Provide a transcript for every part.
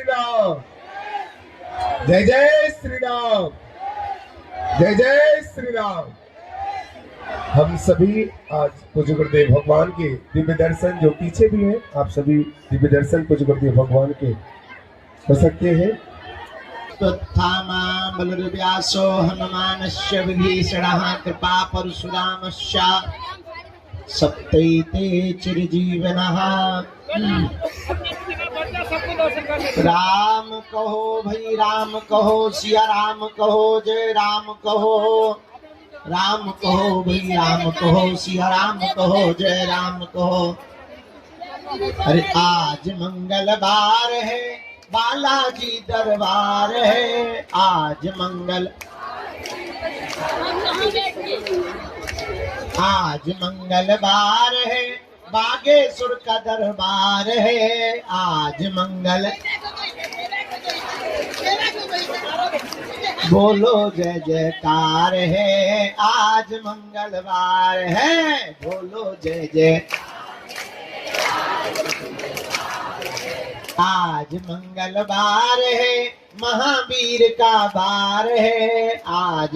राम। जय जय श्री राम। जय जय श्री राम। हम सभी आज पूज्य गुरुदेव भगवान के दिव्य दर्शन, जो पीछे भी हैं, आप सभी दिव्य दर्शन पूज्य गुरुदेव भगवान के हो सकते हैं। बलुर्व्यासो हनुमानस्य विभीषणः कृपा परशुरामस्य सप्तैते चिरजीवनः। राम कहो भाई राम कहो, सिया राम कहो, जय राम कहो। राम कहो भाई राम कहो, सिया राम कहो, जय राम कहो। अरे आज मंगलवार है, बालाजी दरबार है। आज मंगलवार है, बागेश्वर का दरबार है। आज बोलो जय जयकार है। आज मंगलवार है, बोलो जय जय। आज मंगलवार है, महावीर का वार है। आज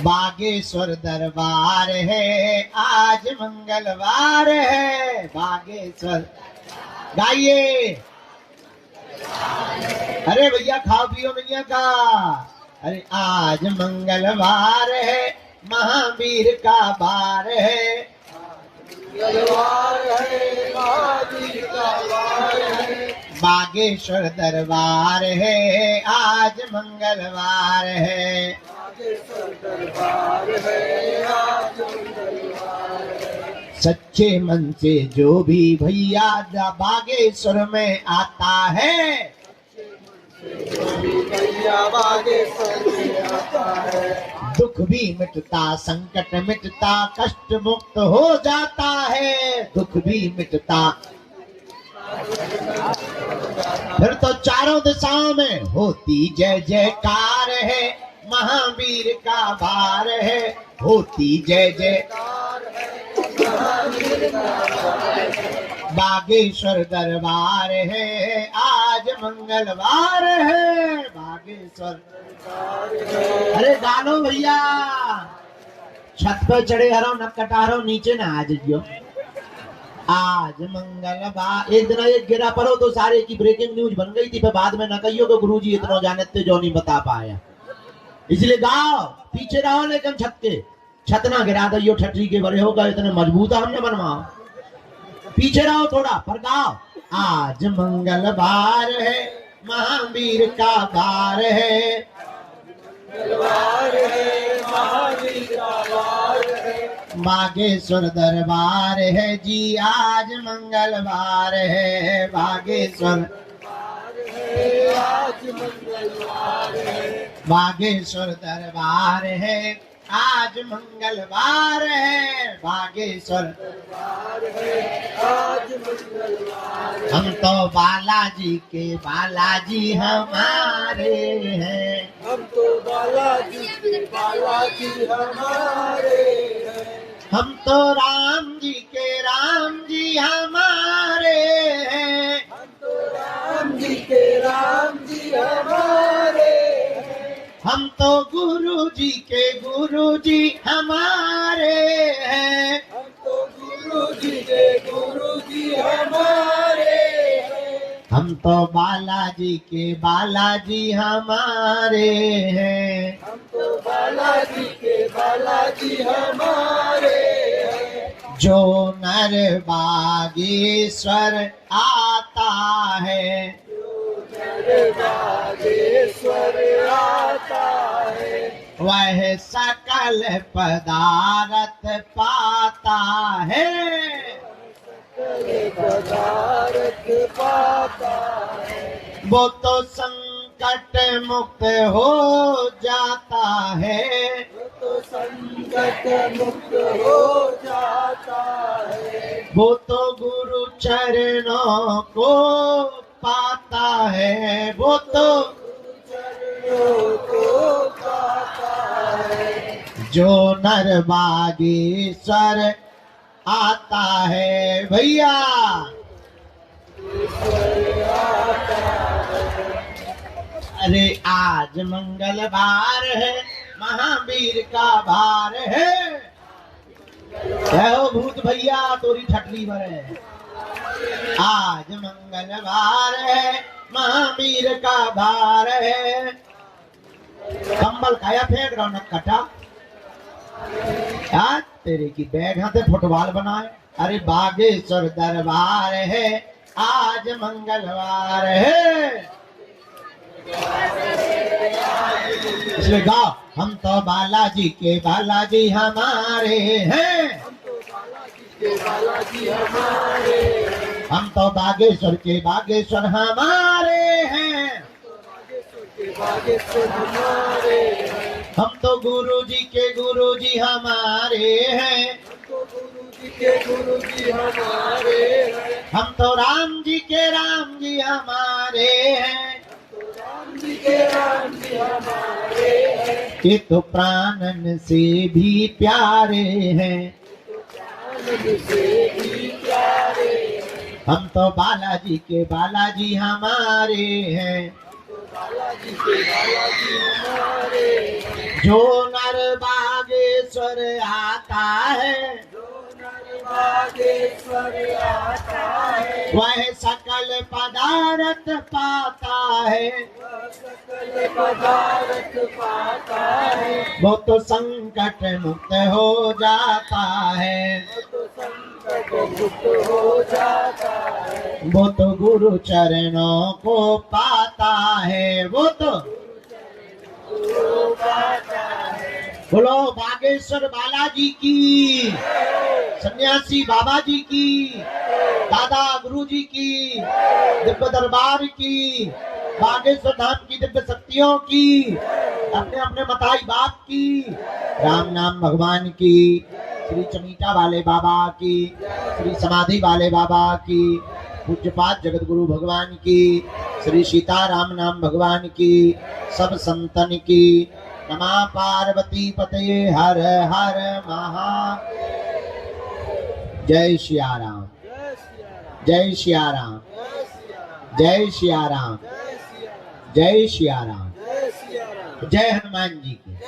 बागेश्वर दरबार है। आज मंगलवार है, बागेश्वर। गाइए, अरे भैया खाओ पियो नैया का। अरे आज मंगलवार है, महावीर का वार है। बागेश्वर दरबार है। आज मंगलवार है, सच्चे मन से जो भी भैया बागेश्वर में आता है, दुख भी मिटता, संकट मिटता, कष्ट मुक्त हो जाता है। दुख भी मिटता, फिर तो चारों दिशाओं में होती जय जयकार है। महावीर का वार है, होती जय जयकार है। बागेश्वर दरबार है। आज मंगलवार है, बागेश्वर। अरे गानो भैया, छत पे चढ़े हरो न कटारो, नीचे ना आ जाइयो। आज मंगलवार। एक दिन एक गिरा पड़ो तो सारे की ब्रेकिंग न्यूज बन गई थी, फिर बाद में न कहियो कि गुरुजी इतना जानते जो नहीं बता पाया। इसलिए गाओ, पीछे रहो, लेकिन छत ना गिरा दियो। ठटरी के बड़े होगा, इतने मजबूत हमने बनवाओ। पीछे रहो थोड़ा, पर गाओ। आज मंगलवार है, महावीर का वार है। बागेश्वर दरबार है जी, आज मंगलवार है। बागेश्वर बागेश्वर दरबार है। आज मंगलवार है, बागेश्वर। हम तो बालाजी के बालाजी हमारे हैं। हम तो बालाजी के बालाजी हमारे हैं। हम तो राम जी के राम जी हमारे हैं। हम तो राम जी के राम जी हमारे हैं। हम तो गुरु जी के गुरु जी हमारे हैं। हम तो गुरु जी के गुरु जी हमारे हैं। हम तो बालाजी के बालाजी हमारे हैं। हम तो बालाजी के बालाजी हमारे हैं। जो नर बागेश्वर आता है, बागेश्वर आता है, वह सकल पदार्थ पाता है। सकल पदार्थ पाता है। वो तो संकट मुक्त हो जाता है। वो तो संकट मुक्त हो जाता है। वो तो गुरु चरणों को पाता है। वो तो को पाता है। जो नर बागेश्वर आता है भैया। अरे आज मंगलवार है, महावीर का भार है। क्या हो भूत भैया तोरी ठटली भरे। आज मंगलवार है, महावीर का भार है। कंबल खाया फेंक रौनक कटा। यार तेरे की बैग हाथे फुटबॉल बनाए। अरे बागेश्वर दरबार है, आज मंगलवार है। इसलिए गाओ, हम तो बालाजी के बालाजी हमारे हैं। हम तो बागेश्वर के बागेश्वर हमारे हैं। हम तो गुरुजी के गुरुजी हमारे हैं। हम तो राम जी के राम जी हमारे हैं। ये तो प्राणन से भी प्यारे हैं। हम तो बालाजी के बालाजी हमारे हैं। जो नर बागेश्वर आता है, वह सकल पदार्थ पाता है। वो तो संकट मुक्त हो जाता है। वो तो गुरु चरणों को पाता है। वो तो बोलो बागेश्वर बालाजी की, सन्यासी बाबा जी की, दादा गुरु जी की, दिव्य दरबार की, बागेश्वर धाम की दिव्य शक्तियों की, अपने अपने मताई बाप की, राम नाम भगवान की, श्री चमीटा वाले बाबा की, श्री समाधि वाले बाबा की, पूज्यपाद जगत गुरु भगवान की, श्री सीताराम नाम भगवान की, सब संतन की। नमः पार्वती पते हर हर महा। जय सिया राम, जय सिया राम, जय सिया राम, जय सिया राम, जय हनुमान जी की।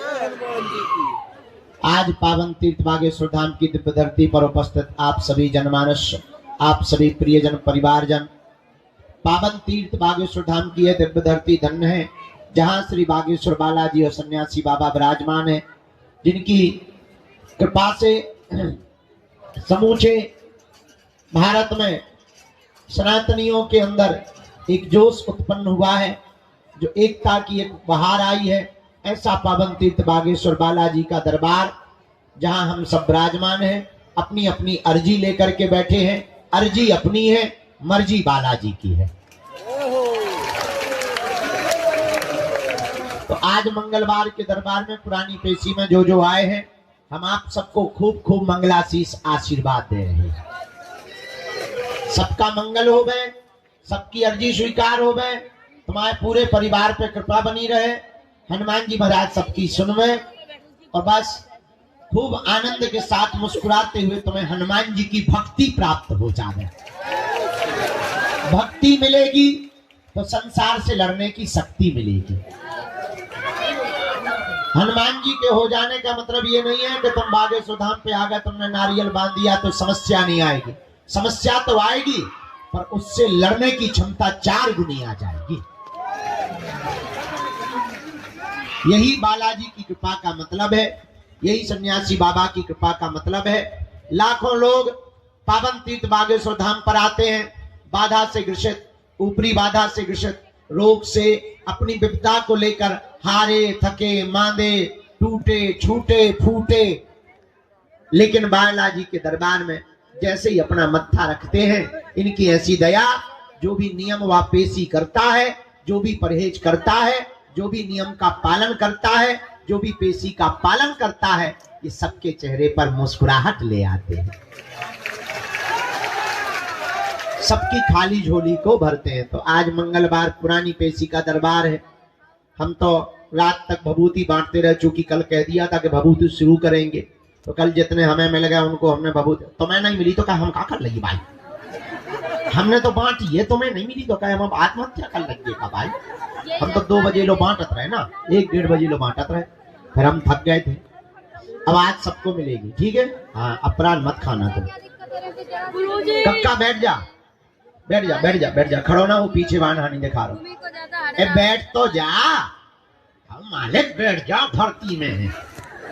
आज पावन तीर्थ बागेश्वर धाम की दिव्य धरती पर उपस्थित आप सभी जनमानस, आप सभी प्रियजन परिवारजन, पावन तीर्थ बागेश्वर धाम की यह दिव्य धरती धन्य है, जहां श्री बागेश्वर बालाजी और सन्यासी बाबा विराजमान है, जिनकी कृपा से समूचे भारत में सनातनियों के अंदर एक जोश उत्पन्न हुआ है, जो एकता की एक बहार आई है। ऐसा पावन तीर्थ बागेश्वर बालाजी का दरबार, जहां हम सब विराजमान हैं, अपनी अपनी अर्जी लेकर के बैठे हैं। अर्जी अपनी है, मर्जी बालाजी की है। तो आज मंगलवार के दरबार में पुरानी पेशी में जो जो आए हैं, हम आप सबको खूब खूब मंगलाशीष आशीर्वाद दे रहे हैं। सबका मंगल हो गए, सबकी अर्जी स्वीकार हो गए, तुम्हारे पूरे परिवार पे कृपा बनी रहे, हनुमान जी महाराज सबकी सुनवे, और बस खूब आनंद के साथ मुस्कुराते हुए तुम्हें हनुमान जी की भक्ति प्राप्त हो जाए। भक्ति मिलेगी तो संसार से लड़ने की शक्ति मिलेगी। हनुमान जी के हो जाने का मतलब ये नहीं है कि तुम बागेश्वर धाम पे आ गए, तुमने नारियल बांध दिया तो समस्या नहीं आएगी। समस्या तो आएगी, पर उससे लड़ने की क्षमता 4 गुनी आ जाएगी। यही बालाजी की कृपा का मतलब है, यही सन्यासी बाबा की कृपा का मतलब है। लाखों लोग पावन तीर्थ बागेश्वर धाम पर आते हैं, बाधा से ग्रसित, ऊपरी बाधा से ग्रसित, रोग से, अपनी विपदा को लेकर हारे थके मांदे, टूटे छूटे फूटे, लेकिन बालाजी के दरबार में जैसे ही अपना मत्था रखते हैं, इनकी ऐसी दया, जो भी नियम व पेशी करता है, जो भी परहेज करता है, जो भी नियम का पालन करता है, जो भी पेशी का पालन करता है, ये सबके चेहरे पर मुस्कुराहट ले आते हैं, सबकी खाली झोली को भरते हैं। तो आज मंगलवार पुरानी पेशी का दरबार है। हम तो रात तक भभूति बांटते रहे, चूंकि कल कह दिया था कि भभूति शुरू करेंगे। तो कल जितने हमें मिल गए उनको हमने बबू तुम्हें नहीं मिली तो क्या हम क्या कर लेंगे भाई, हमने तो बांटी है, तुम्हें नहीं मिली तो क्या हम आत्महत्या कर लेंगे का भाई। हम तो 2 बजे लो बांटत रहे ना, 1-1:30 बजे लो बांटत रहे, फिर हम थक गए थे। अब आज सबको मिलेगी, ठीक है। हाँ, अपराध मत खाना तुम। कक्का बैठ जा, बैठ जा, बैठ जा, बैठ जा, खड़ो ना, वो पीछे वाहन हानि दिखा रहा। बैठ तो जा, हम मालिक बैठ जा, धरती में है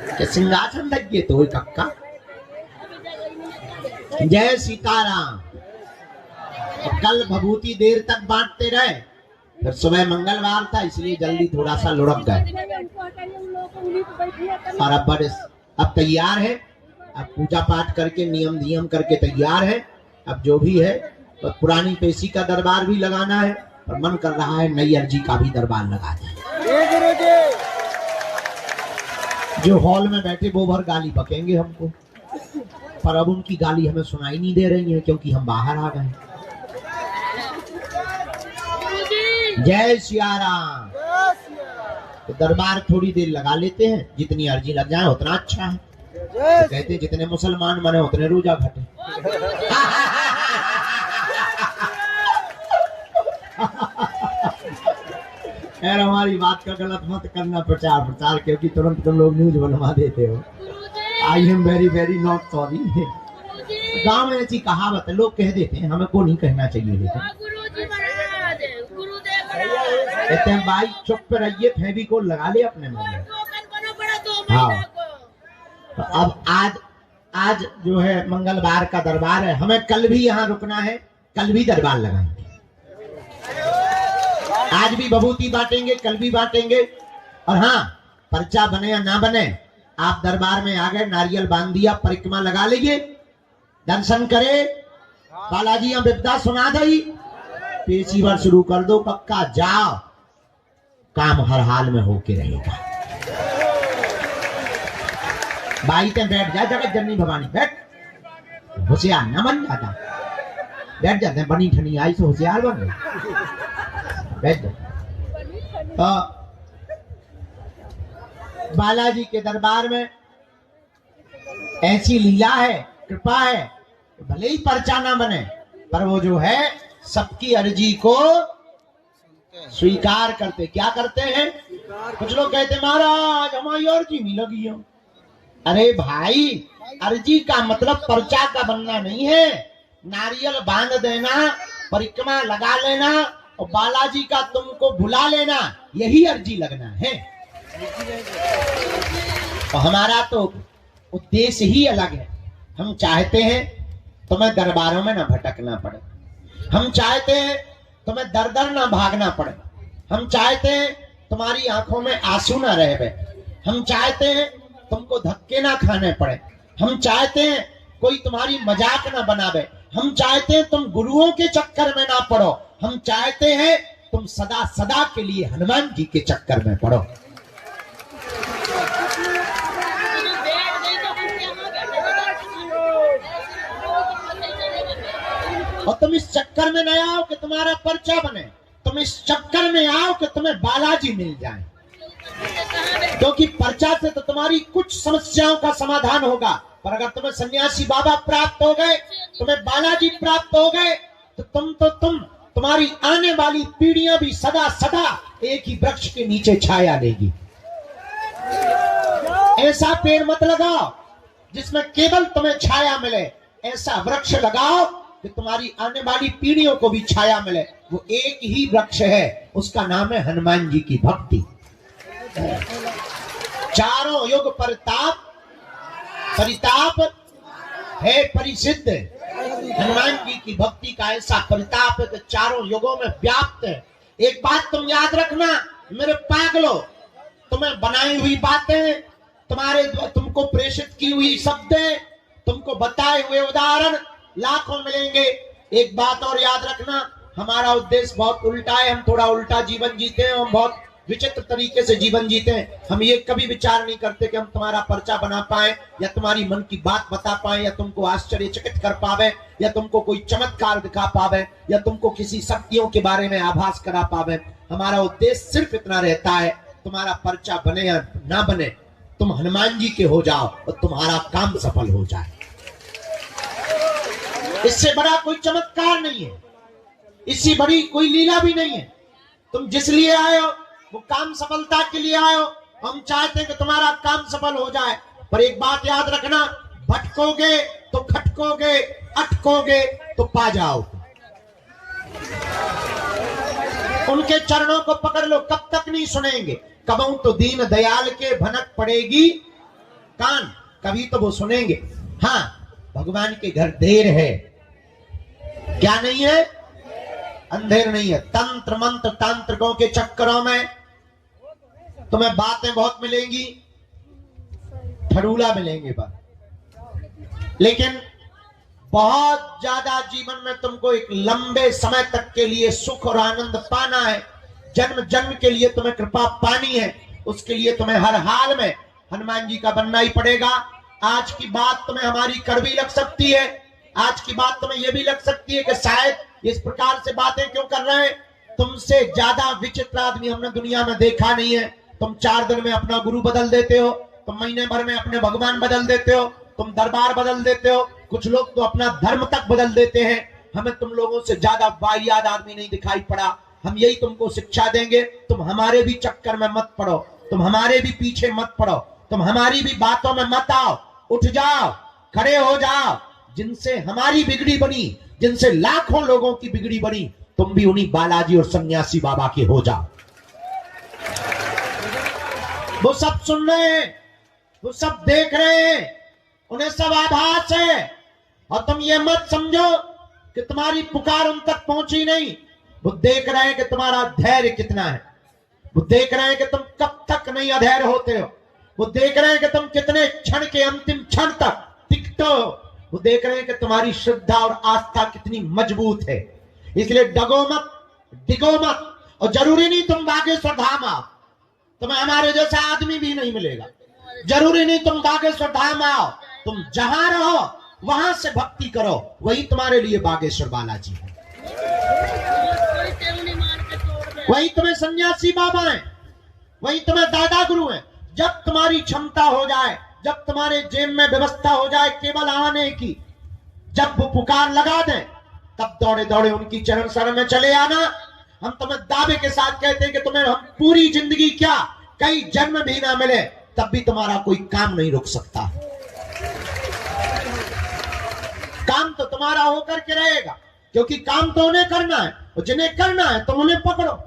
कि सिंहासन लगे तो कक्का। जय सीताराम। कल भभूति देर तक बांटते रहे, फिर सुबह मंगलवार था इसलिए जल्दी थोड़ा सा लुढ़क गए। और अब तैयार है, अब पूजा पाठ करके नियम करके तैयार है। अब जो भी है तो पुरानी पेशी का दरबार भी लगाना है और मन कर रहा है नई अर्जी का भी दरबार लगा जाए। जो हॉल में बैठे वो भर गाली बकेंगे हमको, पर अब उनकी गाली हमें सुनाई नहीं दे रही है क्योंकि हम बाहर आ गए। जय सिया राम। तो दरबार थोड़ी देर लगा लेते हैं, जितनी अर्जी लग जाए उतना अच्छा है। तो कहते हैं जितने मुसलमान बने उतने रोजा घटे। यार हमारी बात का गलत मत करना प्रचार, क्योंकि तुरंत तुम लोग न्यूज बनवा देते हो। I am very very not sorry. गाँव में ऐसी कहावत है, लोग कह देते हैं, हमें को नहीं कहना चाहिए। लेकिन कहते हैं भाई चुप रहिए, फेविकोल लगा ले अपने मुंह में। हाँ, तो अब आज जो है मंगलवार का दरबार है, हमें कल भी यहाँ रुकना है, कल भी दरबार लगाएंगे। आज भी भभूति बांटेंगे, कल भी बांटेंगे। और हाँ, पर्चा बने या ना बने, आप दरबार में आ गए, नारियल बांध दिया, परिक्रमा लगा लीजिए, दर्शन करे, बालाजी यहाँ विपदा सुना दी, पेशी बार शुरू कर दो, पक्का जाओ, काम हर हाल में होके रहेगा। बाई ते बैठ जा, जगत जननी भवानी बैठ, होशियार न बन जाता, बैठ जाते हैं, बनी ठनी आई से होशियार बन गए, बैठ जा। तो बालाजी के दरबार में ऐसी लीला है, कृपा है, भले ही पर्चा ना बने पर वो जो है सबकी अर्जी को स्वीकार करते। क्या करते हैं? कुछ लोग कहते महाराज हमारी अर्जी नहीं लगी हो। अरे भाई, अर्जी का मतलब पर्चा का बनना नहीं है, नारियल बांध देना, परिक्रमा लगा लेना और बालाजी का तुमको भुला लेना, यही अर्जी लगना है। और हमारा तो उद्देश्य ही अलग है। हम चाहते हैं तुम्हें दरबारों में ना भटकना पड़े, हम चाहते हैं तुम्हें दर दर ना भागना पड़े, हम चाहते हैं तुम्हारी आंखों में आंसू ना रहे, हम चाहते हैं तुमको धक्के ना खाने पड़े, हम चाहते हैं कोई तुम्हारी मजाक ना बनावे, हम चाहते हैं तुम गुरुओं के चक्कर में ना पड़ो, हम चाहते हैं तुम सदा सदा के लिए हनुमान जी के चक्कर में पड़ो। और तुम इस चक्कर में न आओ कि तुम्हारा पर्चा बने, तुम इस चक्कर में आओ कि तुम्हें बालाजी मिल जाए, क्योंकि पर्चा से तो तुम्हारी कुछ समस्याओं का समाधान होगा, पर अगर तुम्हें सन्यासी बाबा प्राप्त हो गए, तुम्हें बालाजी प्राप्त हो गए, तो तुम्हारी आने वाली पीढ़ियां भी सदा सदा एक ही वृक्ष के नीचे छाया लेगी। ऐसा पेड़ मत लगाओ जिसमें केवल तुम्हें छाया मिले, ऐसा वृक्ष लगाओ कि तुम्हारी आने वाली पीढ़ियों को भी छाया मिले। वो एक ही वृक्ष है, उसका नाम है हनुमान जी की भक्ति। चारों युग परिताप है परिसिद्ध। हनुमान जी की भक्ति का ऐसा परिताप है कि चारों युगों में व्याप्त है। एक बात तुम याद रखना मेरे पागलो, तुम्हें बनाई हुई बातें, तुमको प्रेषित की हुई शब्दें, तुमको बताए हुए उदाहरण लाखों मिलेंगे। एक बात और याद रखना, हमारा उद्देश्य बहुत उल्टा है, हम थोड़ा उल्टा जीवन जीते हैं, हम बहुत विचित्र तरीके से जीवन जीते हैं। हम ये कभी विचार नहीं करते कि हम तुम्हारा पर्चा बना पाए या तुम्हारी मन की बात बता पाए या तुमको आश्चर्यचकित कर पावे या तुमको कोई चमत्कार दिखा पावे या तुमको किसी शक्तियों के बारे में आभास करा पावे। हमारा उद्देश्य सिर्फ इतना रहता है, तुम्हारा पर्चा बने या ना बने, तुम हनुमान जी के हो जाओ और तुम्हारा काम सफल हो जाए। इससे बड़ा कोई चमत्कार नहीं है, इससे बड़ी कोई लीला भी नहीं है। तुम जिस लिए आए हो वो काम सफलता के लिए आए हो। हम चाहते हैं कि तुम्हारा काम सफल हो जाए, पर एक बात याद रखना, भटकोगे तो खटकोगे, अटकोगे तो पा जाओगे। उनके चरणों को पकड़ लो, कब तक नहीं सुनेंगे। कबहू तो दीन दयाल के भनक पड़ेगी कान, कभी तो वो सुनेंगे। हाँ, भगवान के घर देर है, क्या नहीं है, अंधेर नहीं है। तंत्र मंत्र तांत्रिकों के चक्करों में तुम्हें बातें बहुत मिलेंगी, फरूला मिलेंगे बात, लेकिन बहुत ज्यादा जीवन में तुमको एक लंबे समय तक के लिए सुख और आनंद पाना है, जन्म जन्म के लिए तुम्हें कृपा पानी है, उसके लिए तुम्हें हर हाल में हनुमान जी का बनना ही पड़ेगा। आज की बात तुम्हें हमारी कड़वी लग सकती है, आज की बात तुम्हें यह भी लग सकती है कि शायद इस प्रकार से बातें क्यों कर रहे हैं। तुमसे ज्यादा विचित्र आदमी हमने दुनिया में देखा नहीं है। तुम 4 दिन में अपना गुरु बदल देते हो, तुम महीने भर में अपने भगवान बदल देते हो, तुम दरबार बदल देते हो, कुछ लोग तो अपना धर्म तक बदल देते हैं। हमें तुम लोगों से ज्यादा वाहियात आदमी नहीं दिखाई पड़ा। हम यही तुमको शिक्षा देंगे, तुम हमारे भी चक्कर में मत पड़ो, तुम हमारे भी पीछे मत पड़ो, तुम हमारी भी बातों में मत आओ। उठ जाओ, खड़े हो जाओ। जिनसे हमारी बिगड़ी बनी, जिनसे लाखों लोगों की बिगड़ी बनी, तुम भी उन्हीं बालाजी और सन्यासी बाबा के हो जाओ। वो सब सुन रहे हैं, वो सब देख रहे हैं, उन्हें सब आभास है। और तुम ये मत समझो कि तुम्हारी पुकार उन तक पहुंची नहीं। वो देख रहे हैं कि तुम्हारा धैर्य कितना है, वो देख रहे हैं कि तुम कब तक नहीं अधैर्य होते हो, वो देख रहे हैं कि तुम कितने क्षण के अंतिम क्षण तक टिकते हो, वो देख रहे हैं कि तुम्हारी श्रद्धा और आस्था कितनी मजबूत है। इसलिए डगो मत, डिगो मत। और जरूरी नहीं तुम बागेश्वर धाम आओ, तुम्हें हमारे जैसा आदमी भी नहीं मिलेगा। जरूरी नहीं तुम बागेश्वर धाम आओ, तुम जहां रहो वहां से भक्ति करो, वही तुम्हारे लिए बागेश्वर बालाजी है, वही तुम्हें सन्यासी बाबा है, वही तुम्हें दादा गुरु है। जब तुम्हारी क्षमता हो जाए, जब तुम्हारे जेब में व्यवस्था हो जाए केवल आने की, जब वो पुकार लगा दें, तब दौड़े दौड़े उनकी चरण शरण में चले आना। हम तुम्हें दावे के साथ कहते हैं कि तुम्हें हम पूरी जिंदगी क्या, कई जन्म भी ना मिले, तब भी तुम्हारा कोई काम नहीं रुक सकता। काम तो तुम्हारा होकर के रहेगा, क्योंकि काम तो उन्हें करना है, और जिन्हें करना है तुम उन्हें पकड़ो,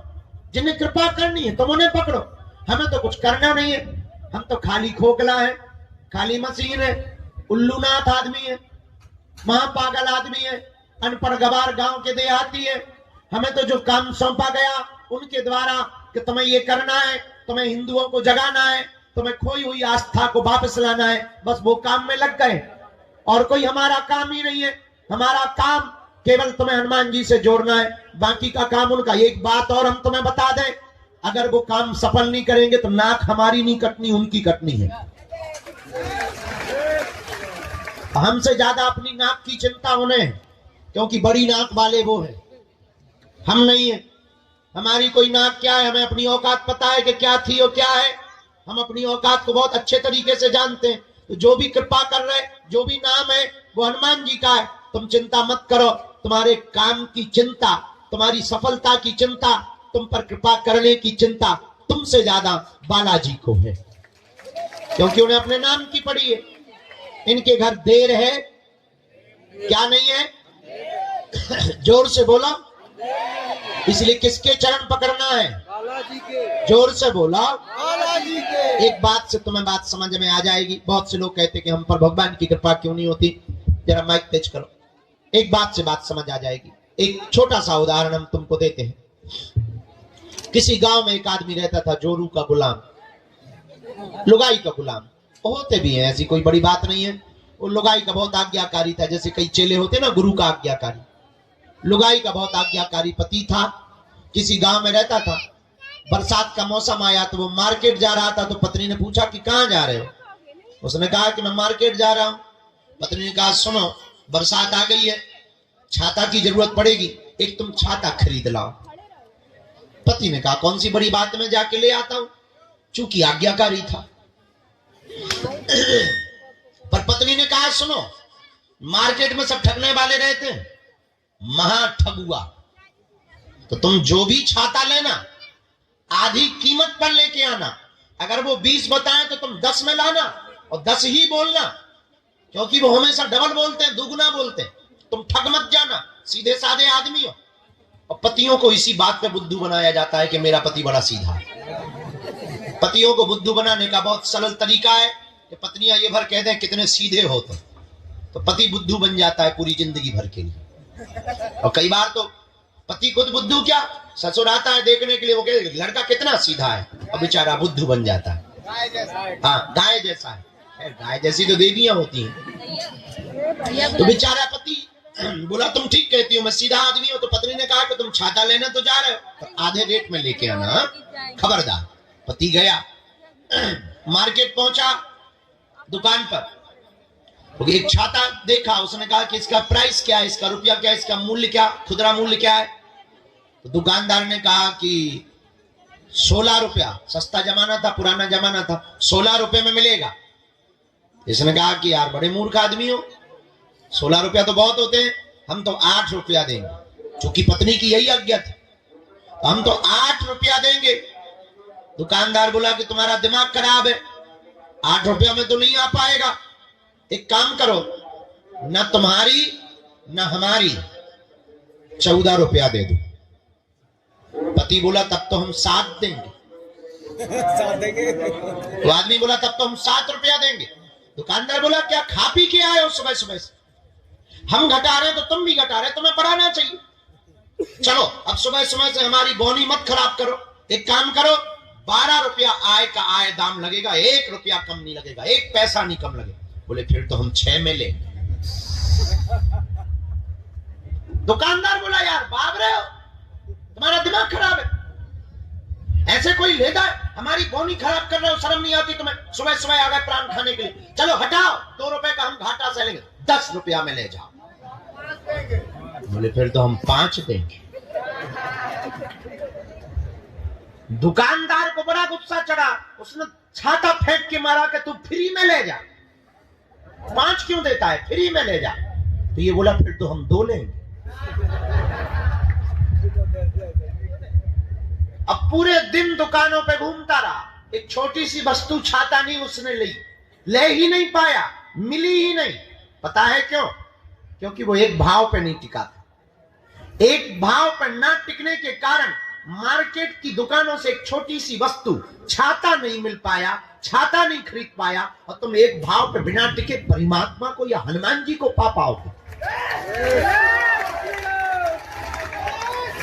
जिन्हें कृपा करनी है तुम उन्हें पकड़ो। हमें तो कुछ करना नहीं है, हम तो खाली खोखला है, खाली मशीन है, उल्लूनाथ आदमी है, महापागल आदमी है, अनपढ़ गवार गांव के देहाती है। हमें तो जो काम सौंपा गया उनके द्वारा कि तुम्हें ये करना है, तुम्हें हिंदुओं को जगाना है, तुम्हें खोई हुई आस्था को वापस लाना है, बस वो काम में लग गए। और कोई हमारा काम ही नहीं है। हमारा काम केवल तुम्हें हनुमान जी से जोड़ना है, बाकी का काम उनका। एक बात और हम तुम्हें बता दें, अगर वो काम सफल नहीं करेंगे तो नाक हमारी नहीं कटनी, उनकी कटनी है। हमसे ज्यादा अपनी नाक की चिंता उन्हें है, क्योंकि बड़ी नाक वाले वो है, हम नहीं है। हमारी कोई नाक क्या है, हमें अपनी औकात पता है कि क्या थी और क्या है। हम अपनी औकात को बहुत अच्छे तरीके से जानते हैं। तो जो भी कृपा कर रहे, जो भी नाम है वो हनुमान जी का है। तुम चिंता मत करो, तुम्हारे काम की चिंता, तुम्हारी सफलता की चिंता, तुम पर कृपा करने की चिंता तुमसे ज्यादा बालाजी को है, क्योंकि उन्हें अपने नाम की पड़ी है। इनके घर देर है, क्या नहीं है, जोर से बोला। इसलिए किसके चरण पकड़ना है, बालाजी के। जोर से बोला। बालाजी के। एक बात से तुम्हें बात समझ में आ जाएगी। बहुत से लोग कहते कि हम पर भगवान की कृपा क्यों नहीं होती। जरा माइक तेज करो, एक बात से बात समझ आ जाएगी। एक छोटा सा उदाहरण हम तुमको देते हैं। किसी गांव में एक आदमी रहता था, जोरू का गुलाम, लुगाई का गुलाम। होते भी हैं, ऐसी कोई बड़ी बात नहीं है। वो लुगाई का बहुत आज्ञाकारी था, जैसे कई चेले होते ना गुरु का आज्ञाकारी। लुगाई का बहुत आज्ञाकारी पति था। किसी गांव में रहता था। बरसात का मौसम आया तो वो मार्केट जा रहा था। तो पत्नी ने पूछा कि कहाँ जा रहे हो। उसने कहा कि मैं मार्केट जा रहा हूँ। पत्नी ने कहा सुनो, बरसात आ गई है, छाता की जरूरत पड़ेगी, एक तुम छाता खरीद लाओ। पति ने कहा कौन सी बड़ी बात, मैं जाके ले आता हूं। चूंकि आज्ञाकारी था, पर पत्नी ने कहा सुनो, मार्केट में सब ठगने वाले रहते हैं, महा ठगुआ, तो तुम जो भी छाता लेना आधी कीमत पर लेके आना। अगर वो 20 बताएं तो तुम 10 में लाना और 10 ही बोलना, क्योंकि वो हमेशा डबल बोलते हैं, दुगुना बोलते हैं। तुम ठग मत जाना, सीधे साधे आदमी हो। और पतियों को इसी बात पे बुद्धू बनाया जाता है कि मेरा पति बड़ा सीधा है। पतियों को बुद्धू बनाने का बहुत सरल तरीका है कि पत्नियां ये भर कह दें कितने सीधे हो तुम, तो पति बुद्धू बन जाता है पूरी जिंदगी भर के लिए। और कई बार तो पति खुद बुद्धू क्या, ससुर आता है देखने के लिए, वो कहते लड़का कितना सीधा है, और बेचारा बुद्धू बन जाता है। हाँ, गाय जैसा है। गाय जैसी तो देवियां होती हैं। तो बेचारा पति बोला तुम ठीक कहती हो, मैं सीधा आदमी हूं। तो पत्नी ने कहा कि तुम छाता लेना तो जा रहे हो, तो आधे रेट में लेके आना, खबरदार। पति गया, मार्केट पहुंचा, दुकान पर एक छाता देखा। उसने कहा कि इसका प्राइस क्या है, इसका रुपया क्या है, इसका मूल्य क्या, खुदरा मूल्य क्या है। तो दुकानदार ने कहा कि 16 रुपया, सस्ता जमाना था, पुराना जमाना था, 16 रुपए में मिलेगा। इसने कहा कि यार बड़े मूर्ख आदमी हो, 16 रुपया तो बहुत होते हैं, हम तो 8 रुपया देंगे। चूंकि पत्नी की यही आज्ञा थी, तो हम तो 8 रुपया देंगे। दुकानदार बोला कि तुम्हारा दिमाग खराब है, 8 रुपया में तो नहीं आ पाएगा। एक काम करो, न तुम्हारी न हमारी 14 रुपया दे दो। पति बोला तब तो हम 7 देंगे। तो आदमी बोला तब तो हम 7 रुपया देंगे। दुकानदार बोला क्या खा पी के आए हो सुबह सुबह से, हम घटा रहे तो तुम भी घटा रहे, तुम्हें बढ़ाना चाहिए। चलो अब सुबह सुबह से हमारी बोनी मत खराब करो, एक काम करो, 12 रुपया आय का आय दाम लगेगा, 1 रुपया कम नहीं लगेगा, 1 पैसा नहीं कम लगेगा। बोले फिर तो हम 6 में ले। दुकानदार बोला यार बाप रे हो, तुम्हारा दिमाग खराब है, ऐसे कोई लेगा, हमारी बोनी खराब कर रहे हो, शर्म नहीं आती तुम्हें, सुबह सुबह आ गए प्राण खाने के लिए। चलो हटाओ, 2 रुपए का हम घाटा से लेंगे, 10 रुपया में ले जाओ। बोले फिर तो हम 5 देंगे। दुकानदार को बड़ा गुस्सा चढ़ा, उसने छाता फेंक के मारा कि तू फ्री में ले जा, 5 क्यों देता है, फ्री में ले जा। तो ये बोला फिर तो हम 2 लेंगे। अब पूरे दिन दुकानों पे घूमता रहा, एक छोटी सी वस्तु छाता नहीं उसने ली, ले ही नहीं पाया, मिली ही नहीं। पता है क्यों? क्योंकि वो एक भाव पे नहीं टिका था। एक भाव पर ना टिकने के कारण मार्केट की दुकानों से एक छोटी सी वस्तु छाता नहीं मिल पाया, छाता नहीं खरीद पाया, और तुम एक भाव पे बिना टिके परमात्मा को या हनुमान जी को पा पाओगे।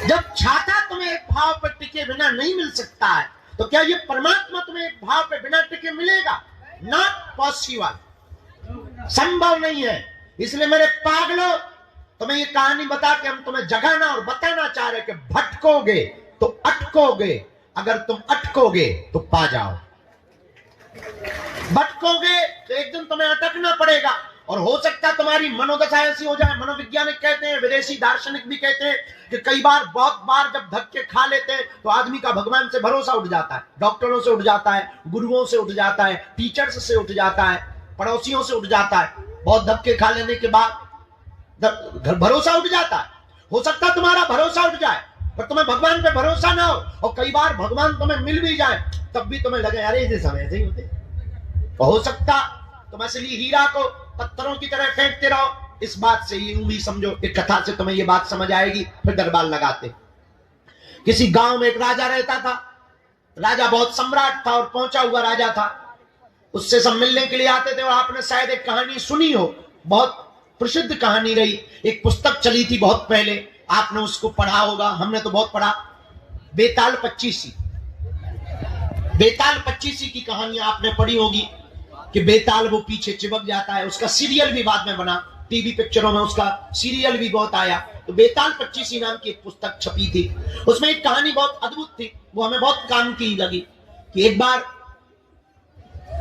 जब छाता तुम्हें एक भाव पर टिके बिना नहीं मिल सकता है, तो क्या ये परमात्मा तुम्हें एक भाव पे बिना टिके मिलेगा? नॉट पॉसिबल, संभव नहीं है। इसलिए मेरे पागलों, तुम्हें ये कहानी बता के हम तुम्हें जगाना और बताना चाह रहे कि भटकोगे तो अटकोगे, अगर तुम अटकोगे तो पा जाओ। भटकोगे तो एक दिन तुम्हें अटकना पड़ेगा, और हो सकता है तुम्हारी मनोदशा ऐसी हो जाए, मनोवैज्ञानिक कहते हैं, विदेशी दार्शनिक भी कहते हैं कि कई बार, बहुत बार जब धक्के खा लेते हैं तो आदमी का भगवान से भरोसा उठ जाता है, डॉक्टरों से उठ जाता है, गुरुओं से उठ जाता है, टीचर्स से उठ जाता है, पड़ोसियों से उठ जाता है। बहुत धक्के खा लेने के बाद भरोसा उठ जाता है। हो सकता है तुम्हारा भरोसा उठ जाए, पर तुम्हें भगवान पे भरोसा ना हो, और कई बार भगवान तुम्हें मिल भी जाए तब भी तुम्हें लगे अरे इस समय ऐसे ही होते। हो सकता तुम असली हीरा को पत्थरों की तरह फेंकते रहो। इस बात से यूं भी समझो, एक कथा से तुम्हें ये बात समझ आएगी, फिर दरबार लगाते। किसी गांव में एक राजा रहता था। राजा बहुत सम्राट था और पहुंचा हुआ राजा था। उससे सब मिलने के लिए आते थे, और आपने शायद एक कहानी सुनी हो, बहुत प्रसिद्ध कहानी रही, एक पुस्तक चली थी बहुत पहले, आपने उसको पढ़ा होगा, हमने तो बहुत पढ़ा, बेताल पच्चीसी। बेताल पच्चीसी की कहानी आपने पढ़ी होगी कि बेताल वो पीछे चिपक जाता है। उसका सीरियल भी बाद में बना, टीवी पिक्चरों में उसका सीरियल भी बहुत आया। तो बेताल पच्चीसी नाम की एक पुस्तक छपी थी, उसमें एक कहानी बहुत अद्भुत थी, वो हमें बहुत काम की लगी। कि एक बार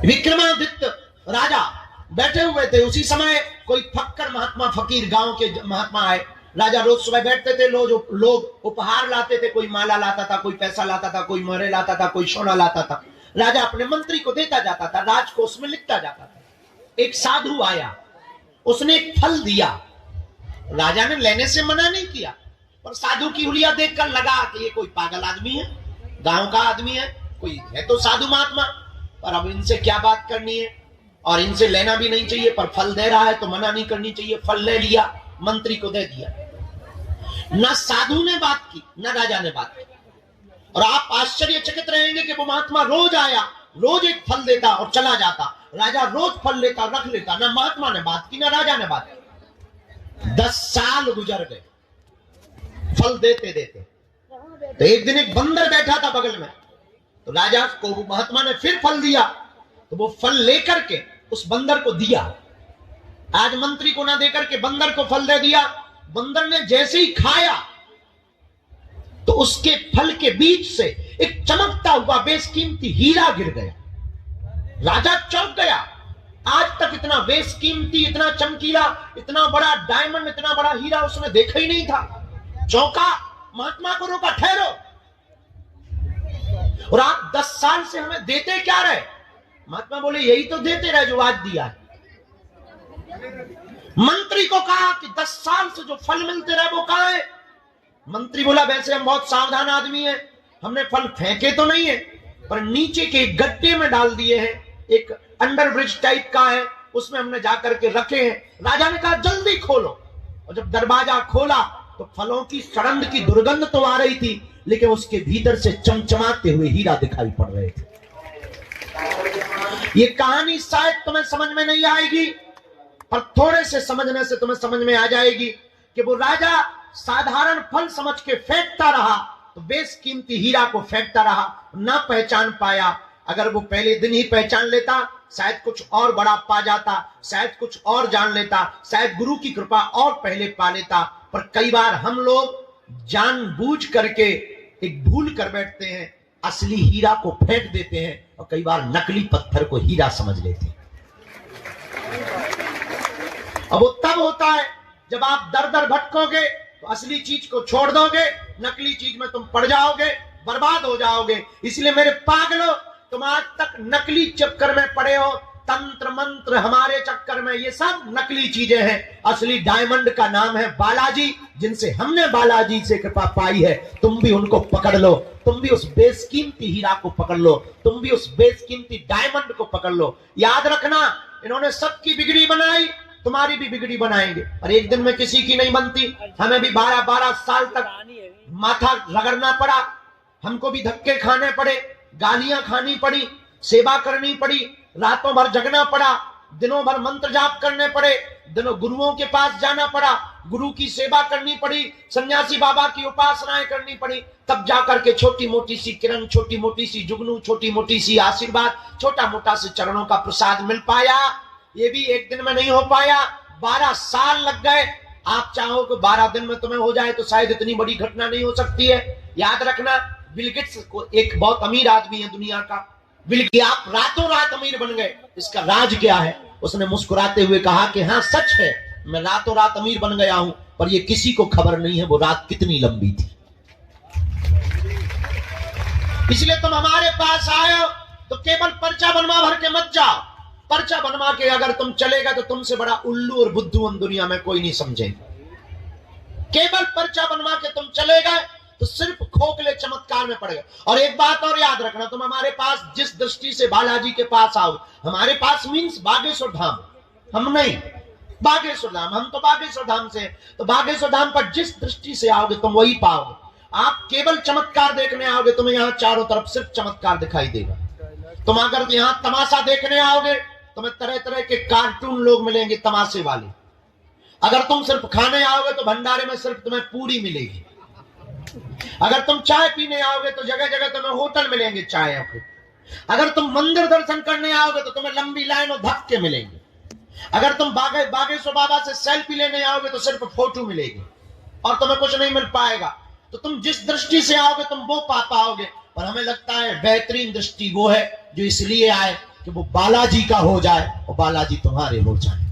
विक्रमादित्य राजा बैठे हुए थे, उसी समय कोई फक्कर महात्मा, फकीर गांव के महात्मा आए। राजा रोज सुबह बैठते थे, लोग उपहार लाते थे, कोई माला लाता था, कोई पैसा लाता था, कोई मोहरे लाता था, कोई सोना लाता था। राजा अपने मंत्री को देता जाता था, राजकोष में लिखता जाता था। एक साधु आया, उसने एक फल दिया। राजा ने लेने से मना नहीं किया, पर साधु की हुलिया देखकर लगा कि ये कोई पागल आदमी है, गांव का आदमी है, कोई है तो साधु महात्मा, पर अब इनसे क्या बात करनी है, और इनसे लेना भी नहीं चाहिए, पर फल दे रहा है तो मना नहीं करनी चाहिए। फल ले लिया, मंत्री को दे दिया। न साधु ने बात की, न राजा ने बात की। और आप आश्चर्यचकित रहेंगे कि वो महात्मा रोज आया, रोज एक फल देता और चला जाता। राजा रोज फल लेता, रख लेता। न महात्मा ने बात की, न राजा ने बात की। 10 साल गुजर गए फल देते देते। तो एक दिन एक बंदर बैठा था बगल में, तो राजा को महात्मा ने फिर फल दिया, तो वो फल लेकर के उस बंदर को दिया। आज मंत्री को ना देकर के बंदर को फल दे दिया। बंदर ने जैसे ही खाया तो उसके फल के बीच से एक चमकता हुआ बेशकीमती हीरा गिर गया। राजा चौंक गया। आज तक इतना बेशकीमती, इतना चमकीला, इतना बड़ा डायमंड, इतना बड़ा हीरा उसने देखा ही नहीं था। चौंका, महात्मा को रोका, ठहरो, और आप 10 साल से हमें देते क्या रहे? महात्मा बोले, यही तो देते रहे जो आज दिया है। मंत्री को कहा कि 10 साल से जो फल मिलते रहे वो कहां है? मंत्री बोला, वैसे हम बहुत सावधान आदमी हैं, हमने फल फेंके तो नहीं है, पर नीचे के गड्ढे में डाल दिए हैं, एक अंडरब्रिज टाइप का है, उसमें हमने जाकर के रखे हैं। राजा ने कहा, जल्दी खोलो। और जब दरवाजा खोला तो फलों की सड़ंद की दुर्गंध तो आ रही थी, लेकिन उसके भीतर से चमचमाते हुए हीरा दिखाई पड़ रहे थे। ये कहानी शायद तुम्हें समझ में नहीं आएगी, पर थोड़े से समझने से तुम्हें समझ में आ जाएगी कि वो राजा साधारण फल समझ के फेंकता रहा, तो बेशकीमती हीरा को फेंकता रहा, ना पहचान पाया। अगर वो पहले दिन ही पहचान लेता, शायद कुछ और बड़ा पा जाता, शायद कुछ और जान लेता, शायद गुरु की कृपा और पहले पा लेता। पर कई बार हम लोग जानबूझ करके एक भूल कर बैठते हैं, असली हीरा को फेंक देते हैं, और कई बार नकली पत्थर को हीरा समझ लेते हैं। अब वो तब होता है जब आप दर दर भटकोगे तो असली चीज को छोड़ दोगे, नकली चीज में तुम पड़ जाओगे, बर्बाद हो जाओगे। इसलिए मेरे पागलों, तुम आज तक नकली चक्कर में पड़े हो, तंत्र मंत्र हमारे चक्कर में, ये सब नकली चीजें हैं। असली डायमंड का नाम है बालाजी, जिनसे हमने बालाजी से कृपा पाई है। तुम भी उनको पकड़ लो, तुम भी उस बेशकीमती हीरा को पकड़ लो, तुम भी उस बेशकीमती डायमंड को पकड़ लो। याद रखना, इन्होंने सबकी बिगड़ी बनाई, तुम्हारी भी बिगड़ी बनाएंगे, और एक दिन में किसी की नहीं बनती। हमें भी 12-12 साल तक माथा रगड़ना पड़ा, हमको भी धक्के खाने पड़े, गालियां खानी पड़ी, सेवा करनी पड़ी, रातों भर जगना पड़ा, दिनों भर मंत्र जाप करने पड़े, दिनों गुरुओं के पास जाना पड़ा, गुरु की सेवा करनी पड़ी, सन्यासी बाबा की उपासनाएं करनी पड़ी, तब जाकर के छोटी मोटी सी किरण, छोटी मोटी सी जुगनू, छोटी मोटी सी आशीर्वाद, छोटा मोटा से चरणों का प्रसाद मिल पाया। ये भी एक दिन में नहीं हो पाया, 12 साल लग गए। आप चाहो कि 12 दिन में तुम्हें हो जाए तो शायद इतनी बड़ी घटना नहीं हो सकती है। याद रखना, बिल गेट्स को एक बहुत अमीर आदमी है दुनिया का, बिल गेट्स आप रातों रात अमीर बन गए। इसका राज क्या है? उसने मुस्कुराते हुए कहा कि हाँ सच है, मैं रातों रात अमीर बन गया हूं, पर ये किसी को खबर नहीं है वो रात कितनी लंबी थी। इसलिए तुम हमारे पास आए हो तो केवल पर्चा बनवा भर के मत जाओ। पर्चा बनवा के अगर तुम चलेगा तो तुमसे बड़ा उल्लू और बुद्धू हम दुनिया में कोई नहीं समझेगा। केवल पर्चा बनवा के तुम चलेगा तो सिर्फ खोखले चमत्कार में पड़ेगा। और एक बात और याद रखना, तुम हमारे पास जिस दृष्टि से बालाजी के पास आओ, हमारे पास मीन्स बागेश्वर धाम, हम नहीं बागेश्वर धाम, हम तो बागेश्वर धाम से, तो बागेश्वर धाम पर जिस दृष्टि से आओगे तुम वही पाओगे। आप केवल चमत्कार देखने आओगे, तुम्हें यहाँ चारों तरफ सिर्फ चमत्कार दिखाई देगा। तुम अगर यहाँ तमाशा देखने आओगे, तुम्हें तरह तरह के कार्टून लोग मिलेंगे तमाशे वाले। अगर तुम सिर्फ खाने आओगे तो भंडारे में सिर्फ तुम्हें पूरी मिलेगी। अगर तुम चाय पीने आओगे तो जगह जगह तुम्हें होटल मिलेंगे चाय के। अगर तुम मंदिर दर्शन करने आओगे तो तुम्हें लंबी लाइन और धक्के मिलेंगे। अगर तुम बागेश्वर बाबा से सेल्फी लेने आओगे तो सिर्फ फोटो मिलेगी और तुम्हें कुछ नहीं मिल पाएगा। तो तुम जिस दृष्टि से आओगे तुम वो पा पाओगे। पर हमें लगता है बेहतरीन दृष्टि वो है जो इसलिए आए कि वो बालाजी का हो जाए और बालाजी तुम्हारे हो जाए।